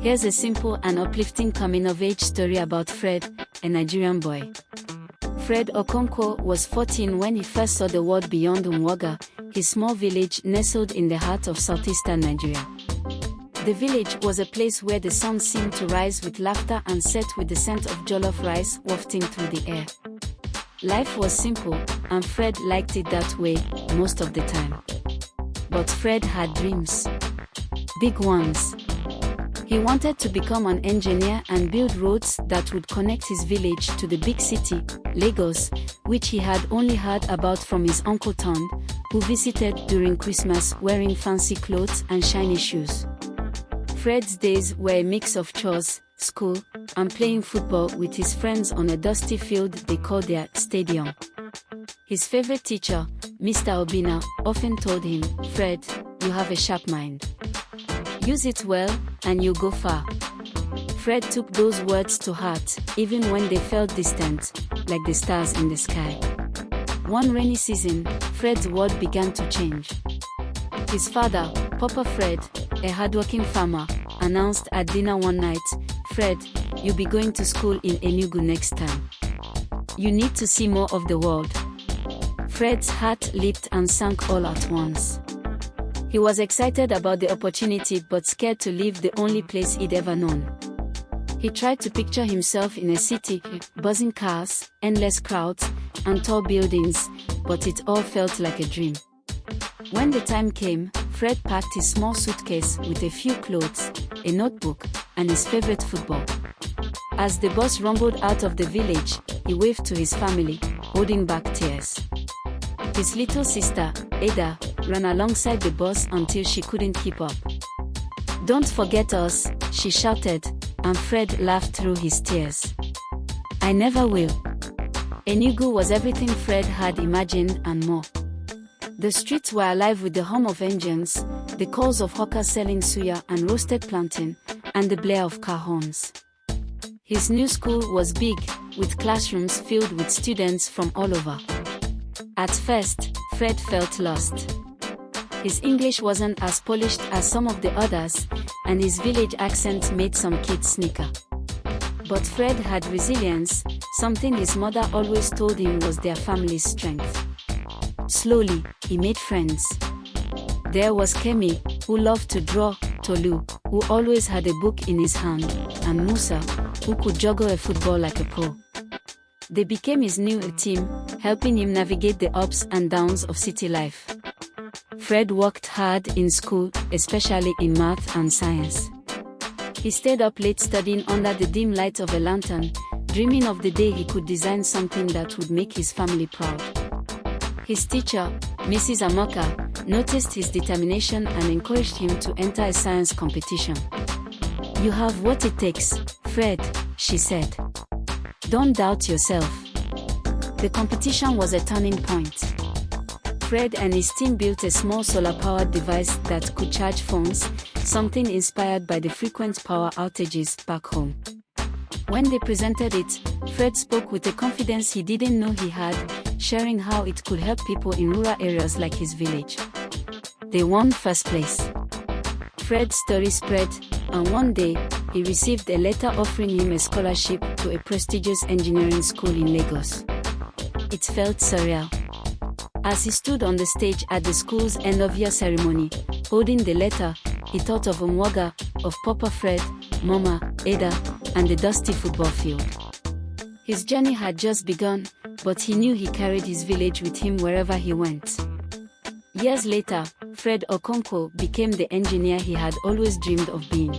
Here's a simple and uplifting coming-of-age story about Fred, a Nigerian boy. Fred Okonkwo was 14 when he first saw the world beyond Umuaga, his small village nestled in the heart of southeastern Nigeria. The village was a place where the sun seemed to rise with laughter and set with the scent of jollof rice wafting through the air. Life was simple, and Fred liked it that way most of the time. But Fred had dreams. Big ones. He wanted to become an engineer and build roads that would connect his village to the big city, Lagos, which he had only heard about from his uncle Tom, who visited during Christmas wearing fancy clothes and shiny shoes. Fred's days were a mix of chores, school, and playing football with his friends on a dusty field they called their stadium. His favorite teacher, Mr. Obina, often told him, "Fred, you have a sharp mind. Use it well, and you'll go far." Fred took those words to heart, even when they felt distant, like the stars in the sky. One rainy season, Fred's world began to change. His father, Papa Fred, a hardworking farmer, announced at dinner one night, "Fred, you'll be going to school in Enugu next time. You need to see more of the world." Fred's heart leaped and sank all at once. He was excited about the opportunity but scared to leave the only place he'd ever known. He tried to picture himself in a city, buzzing cars, endless crowds, and tall buildings, but it all felt like a dream. When the time came, Fred packed his small suitcase with a few clothes, a notebook, and his favorite football. As the bus rumbled out of the village, he waved to his family, holding back tears. His little sister, Ada, ran alongside the bus until she couldn't keep up. "Don't forget us," she shouted, and Fred laughed through his tears. "I never will." Enugu was everything Fred had imagined and more. The streets were alive with the hum of engines, the calls of hawkers selling suya and roasted plantain, and the blare of car horns. His new school was big, with classrooms filled with students from all over. At first, Fred felt lost. His English wasn't as polished as some of the others, and his village accent made some kids snicker. But Fred had resilience, something his mother always told him was their family's strength. Slowly, he made friends. There was Kemi, who loved to draw, Tolu, who always had a book in his hand, and Musa, who could juggle a football like a pro. They became his new team, helping him navigate the ups and downs of city life. Fred worked hard in school, especially in math and science. He stayed up late studying under the dim light of a lantern, dreaming of the day he could design something that would make his family proud. His teacher, Mrs. Amaka, noticed his determination and encouraged him to enter a science competition. "You have what it takes, Fred," she said. "Don't doubt yourself." The competition was a turning point. Fred and his team built a small solar-powered device that could charge phones, something inspired by the frequent power outages back home. When they presented it, Fred spoke with a confidence he didn't know he had, sharing how it could help people in rural areas like his village. They won first place. Fred's story spread, and one day, he received a letter offering him a scholarship to a prestigious engineering school in Lagos. It felt surreal. As he stood on the stage at the school's end-of-year ceremony, holding the letter, he thought of Umuaga, of Papa Fred, Mama, Ada, and the dusty football field. His journey had just begun, but he knew he carried his village with him wherever he went. Years later, Fred Okonkwo became the engineer he had always dreamed of being.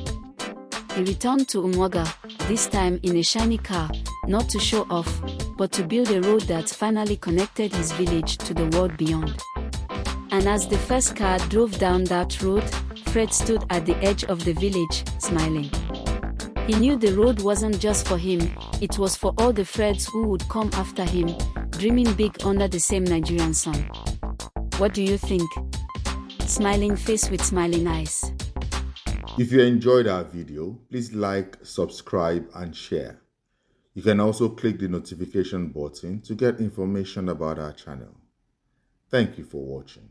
He returned to Umuaga, this time in a shiny car, not to show off, but to build a road that finally connected his village to the world beyond. And as the first car drove down that road, Fred stood at the edge of the village, smiling. He knew the road wasn't just for him, it was for all the Freds who would come after him, dreaming big under the same Nigerian sun. What do you think? Smiling face with smiling eyes. If you enjoyed our video, please like, subscribe, and share. You can also click the notification button to get information about our channel. Thank you for watching.